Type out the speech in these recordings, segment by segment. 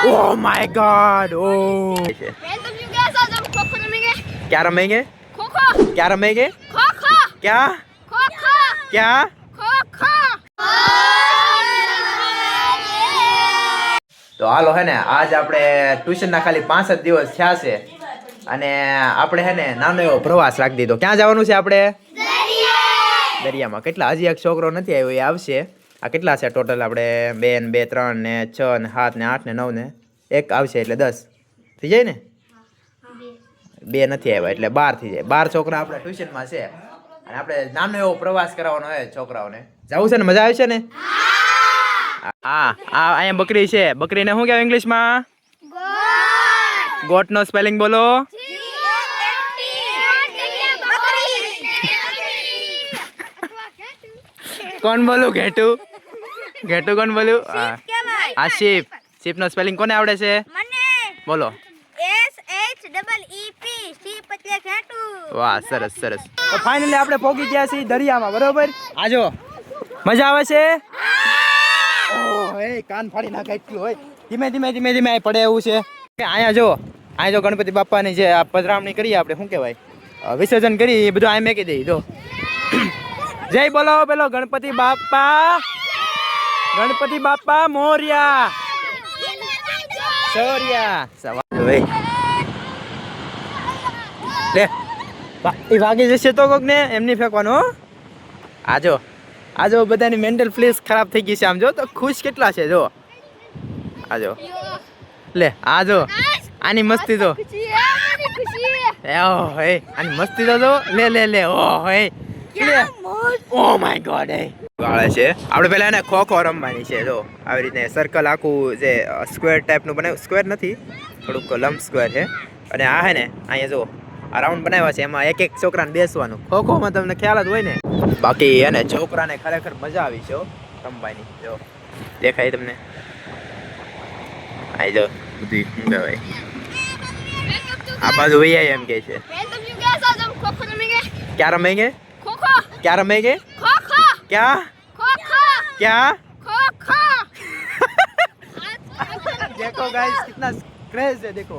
Oh my God ओह क्या रमेंगे क्या रमेंगे क्या क्या તો હાલો હે ને આજ આપણે ટ્યુશનના ખાલી 5 જ દિવસ થયા છે અને આપણે હે ને નાનો એવો પ્રવાસ રાખી દીધો. ક્યાં જવાનું છે આપણે? દરિયામાં. કેટલા હજી એક છોકરો નથી આવ્યો, એ આવશે. આ કેટલા છે ટોટલ? આપણે 2 ને 2 3 ને 6 ને 7 ને 8 ને 9 ને એક આવશે એટલે 10 થઈ જાય ને. 2 નથી આવ્યા એટલે 12 થઈ જાય. 12 છોકરા આપણે ટ્યુશનમાં છે અને આપણે નાનો એવો પ્રવાસ કરાવવાનો હોય છોકરાઓને. જવું છે ને? મજા આવે છે ને? હા અહીંયા બકરી છે. બકરીને શું કહેવાય ઇંગ્લિશમાં? ગોટ નો સ્પેલિંગ બોલો. કોણ બોલું? ઘેટું. ઘેટું કોણ બોલું? હા શીપ. શીપ નો સ્પેલિંગ કોને આવડે છે? બોલો. વાહ સરસ સરસ. તો ફાઇનલી આપણે પહોંચી ગયા છીએ દરિયામાં, બરોબર? આજો મજા આવે છે. ઓહ એ કાન ફાડી નાખે એટલું હોય. ધીમે ધીમે ધીમે ધીમે પડે એવું છે. અહીંયા જો ગણપતિ બાપાની જે આ પધરામણી કરીએ આપણે, શું કહેવાય, વિસર્જન કરી, એ બધું આ મેકી દઈ. જો જય બોલો પેલો ગણપતિ બાપા. ગણપતિ બાપા મોર્યા. સોર્યા સવાલ ભાઈ લે એ વાગી જશે તો કોક ને એમની ફેંકવાનું. આજો બધાની મેન્ટલ પ્લેસ ખરાબ થઈ ગઈ છે. આમ જો તો ખુશ કેટલા છે. જો આજો લે આજો આની મસ્તી તો આની મસ્તી તો જો લે ઓહ ઓ માય ગોડ વાળે છે. આપણે પેલા એને ખો રમવાની છે. જો આવી રીતે સર્કલ આખું જે સ્ક્વેર ટાઈપનું બનાવ્યું, સ્ક્વેર નથી થોડુંક લંબ સ્ક્વેર છે. અને આ હે ને અહીંયા જો આ રાઉન્ડ બનાવ્યા છે, એમાં એક છોકરાને બેસવાનું. ખોખોમાં તમને ખ્યાલ જ હોય ને. બાકી એને છોકરાને ખરેખર મજા આવી છે રમવાની. જો દેખાય તમને? આઈ જો બધી શું કહેવાય આ બાજુ વૈયા એમ કે છે. ક્યાં રમેંગે? क्या रमेंगे? क्या क्या देखो गाइस कितना क्रेज है. देखो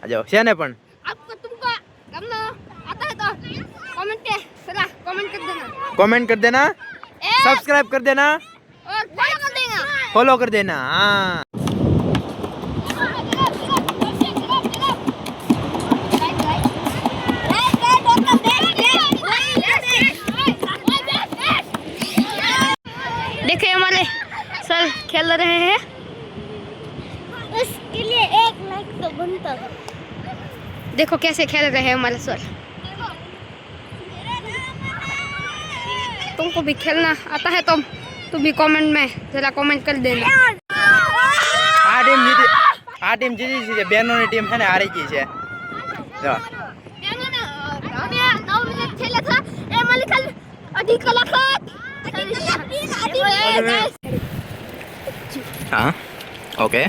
आ जाओ છે ને પણ आपको तुमको करना आता है तो कमेंट पे जरा कमेंट कर देना. कमेंट कर देना, सब्सक्राइब कर देना और फॉलो कर देना. फॉलो कर देना. हाँ देखिए हमारे सर खेल रहे हैं, उसके लिए 1 लाइक तो बनता है. देखो कैसे खेल रहे हैं हमारे सर. तुमको भी खेलना आता है तो तुम भी कमेंट में जरा कमेंट कर देना. આ ટીમ જીતી છે. બેનોની ટીમ છે ને હારી ગઈ છે. જો હા ઓકે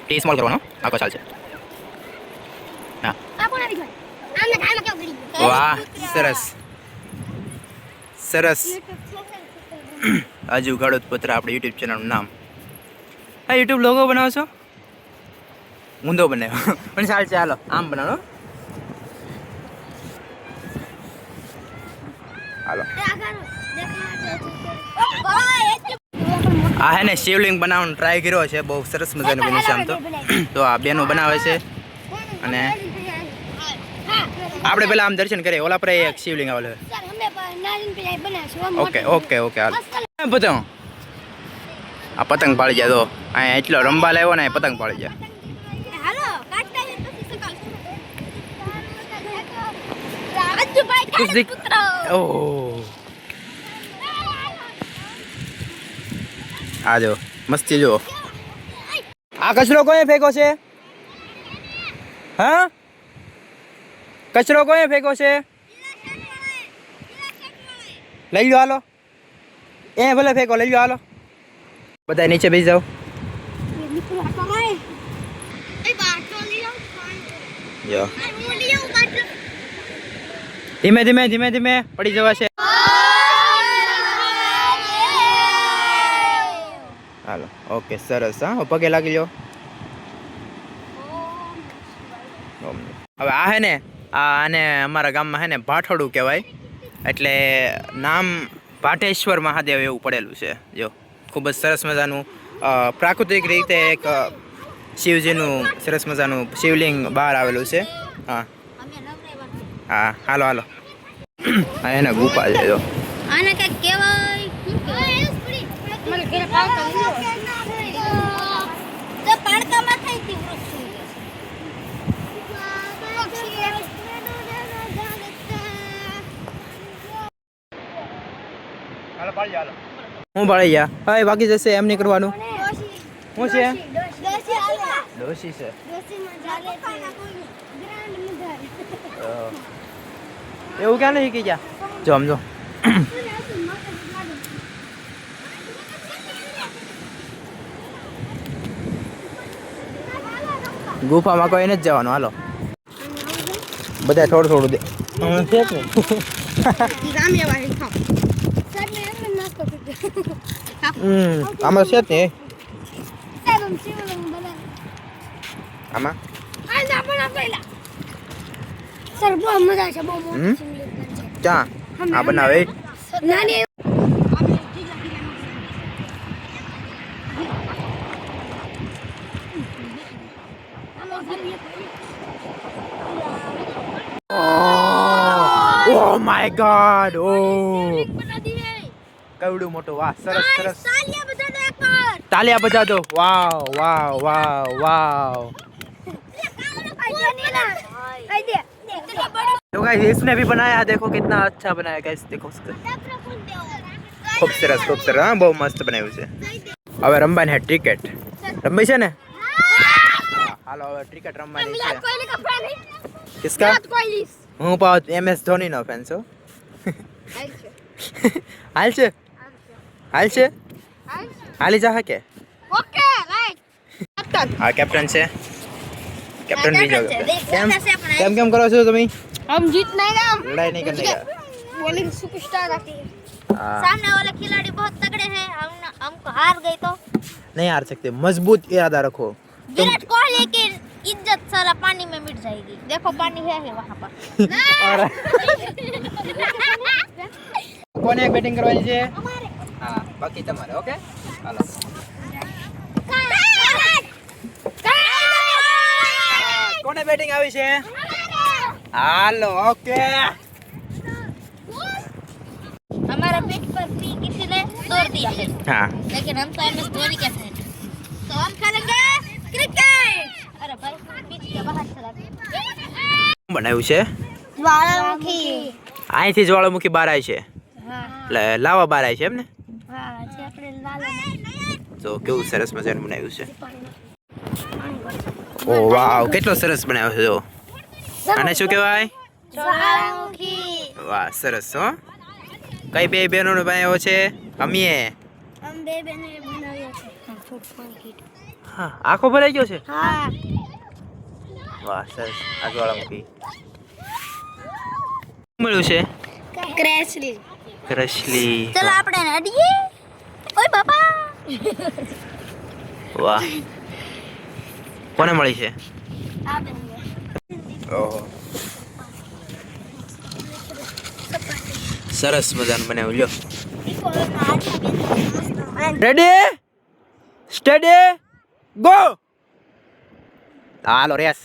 ટી સ્મોલ કરવાનો આખો ચાલશે. હા વાહ સરસ સરસ. આજુ ગાડોત પુત્ર આપણે યુટ્યુબ ચેનલનું નામ. હા યુટ્યુબ લોગો બનાવો છો? ઊંધો બનાવ્યો પણ ચાલશે. હાલો આમ બનાવો. હાલો આ હે ને શિવલિંગ બનાવવાનો ટ્રાય કર્યો છે. બહુ સરસ મજાનું બન્યું છે આમ તો આ બેનો બનાવે છે. અને આપણે પેલા આમ દર્શન કરીએ. ઓલા પર એક શિવલિંગ આવેલો છે. ઓકે હાલ પતંગ. આ પતંગ પાડી જાય. તો અહીંયા એટલો રંબા લાવ્યો ને પતંગ પાડી જાય. આ જો મસ્તી જો. આ કચરો કોએ ફેંકો છે? હા કચરો કોએ ફેંકો છે? લઈ લો હાલો. એ ભલે ફેંકો, લઈ લો હાલો. બધા નીચે બેસી જાઓ. ધીમે ધીમે પડી જવા છે. હાલો ઓકે સરસ હા પગે લાગી લ્યો હવે આ હે ને આને અમારા ગામમાં હે ને ભાઠોડું કહેવાય એટલે નામ ભાટેશ્વર મહાદેવ એવું પડેલું છે જો ખૂબ જ સરસ મજાનું પ્રાકૃતિક રીતે એક શિવજીનું સરસ મજાનું શિવલિંગ બહાર આવેલું છે હા હા હાલો હાલો હા એને ગુફા છે જો આને કઈક કહેવાય મને ઘરે પાડકા તો પાડકામાં થઈ હતી હાલો પાડી હાલો હું પાડી ગયા હવે બાકી જશે એમ નહીં કરવાનું શું છે ડોસી છે એવું ક્યાં નહીં શીખી ગયા જો સમજો ગુફામાં કોઈ નથી જવાનું હાલો બધા થોડું થોડું દે છે જ નહીં આમાં છે જ નહીં આમાં સર બહુ મજા છે બહુ ક્યાં આ બનાવે નાની ઓ માય ગોડ ઓ કવડું મોટું વાહ સરસ સરસ તાલિયા બજા દો વાવ વાવ વાવ વાવ तो गाइस इसने भी बनाया देखो कितना अच्छा बनाया गाइस देखो खूब सरस हाँ बहुत मस्त बनाવ્યું છે હવે રમવાની હે ક્રિકેટ રમવી છે ને હાલો હવે ક્રિકેટ રમવાની છે કિસકા હું પાવ MS ધોની નો ફેન છું હાલ છે હાલી જા કે ઓકે રાઈટ આ કેપ્ટન છે कैप्टन भी जाओगे केम केम करो છો તમે हम जीत नहीं गए लड़ाई नहीं करने का बॉलिंग सुपरस्टार आती है सामने वाले खिलाड़ी बहुत तगड़े हैं हमको हार गए तो नहीं हार सकते मजबूत इरादा रखो विराट कोहली की इज्जत सारा पानी में मिट जाएगी देखो पानी है वहां पर કોને એક બેટિંગ કરવાની છે હા બાકી તમારે ઓકે હાલો કોને બેટિંગ આવી છે હાલો ઓકે हमारा पिच पर पी किसी ने तोड़ दिया है हाँ लेकिन हम तो MS धोनी के फैन हैं तो हम खेलेंगे क्रिकेट अरे भाई पिच के बाहर चला બનાવ્યું છે ज्वालामुखी અહીંથી જ્વાળામુખી બહાર આવી છે એટલે લાવા બહાર આવી છે એમ ને हां જે આપણે લાલો તો કેવું સરસ મજાનું બનાવ્યું છે ઓ વાવ કેટલો સરસ બનાવ્યો છે જો આને શું કહેવાય ज्वालामुखी વાહ સરસ હો કઈ બે બહેનોનો બનાવ્યો છે અમીએ हम बेबे ने बनाया है फुटबॉल किट હા આખો ભરાઈ ગયો છે हां વાહ સરસ આ જ્વાળામુખી મળ્યું છે क्रैशली ક્રશલી चलो આપણે અડીએ ઓય બાપા વાહ કોને મળી છે આ બની ઓહો સરસ મજાનું બનાવ્યું લ્યો રેડી સ્ટેડી ગો હાલો રેસ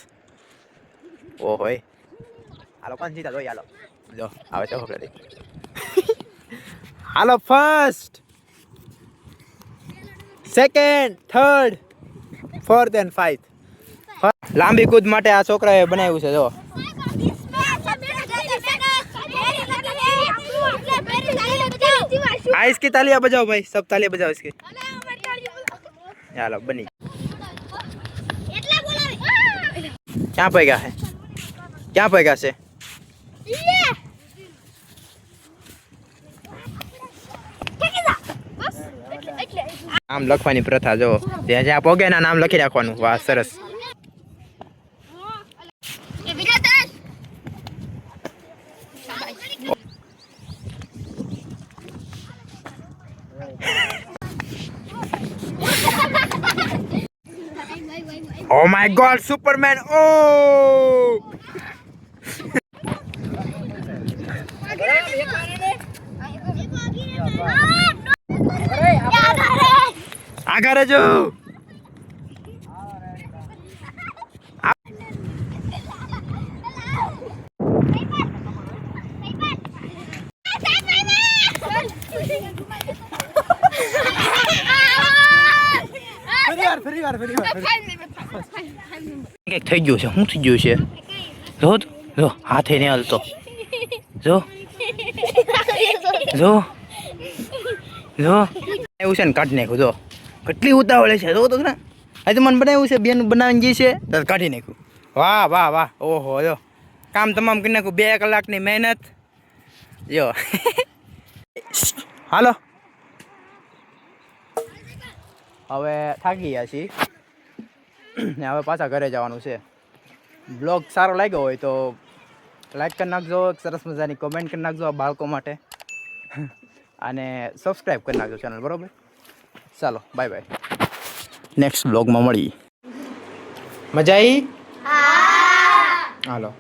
ઓ હોય હાલો કોણ જીતા જોઈ હાલો જો આવે છે ખબર હાલો first second third fourth and fifth લાંબી કૂદ માટે આ છોકરાએ બનાવ્યું છે જો આ इसकी तालियां बजाओ भाई सब तालियां बजाओ इसकी चलो बनी क्या पड़ेगा है क्या पड़ेगा से નામ લખવાની પ્રથા જો જ્યાં જ્યાં પોગે ના નામ લખી રાખવાનું વાહ સરસ ઓ માય ગોડ સુપરમેન ઓ આગળ રહેજો કંઈક થઈ ગયું છે શું થઈ ગયું છે જો જો હાથે નહીં હલતો જો જો જો એવું છે ને કાઢી નાખ્યું જો કેટલી ઉતાવળે છે જો તો ખરા આજે મને બનાવ્યું છે બેન બનાવીને જે છે તો કાઢી નાખ્યું વાહ વાહ વાહ ઓહો જો કામ તમામ કરી નાખ્યું 2 કલાકની મહેનત જો હાલો હવે થાકી ગયા છીએ ને હવે પાછા ઘરે જવાનું છે બ્લોગ સારો લાગ્યો હોય તો લાઈક કરી નાખજો સરસ મજાની કોમેન્ટ કરી નાખજો આ બાળકો માટે અને સબસ્ક્રાઈબ કરી નાખજો ચેનલ બરોબર ચાલો બાય બાય નેક્સ્ટ બ્લોગમાં મળીએ મજા આવી હાલો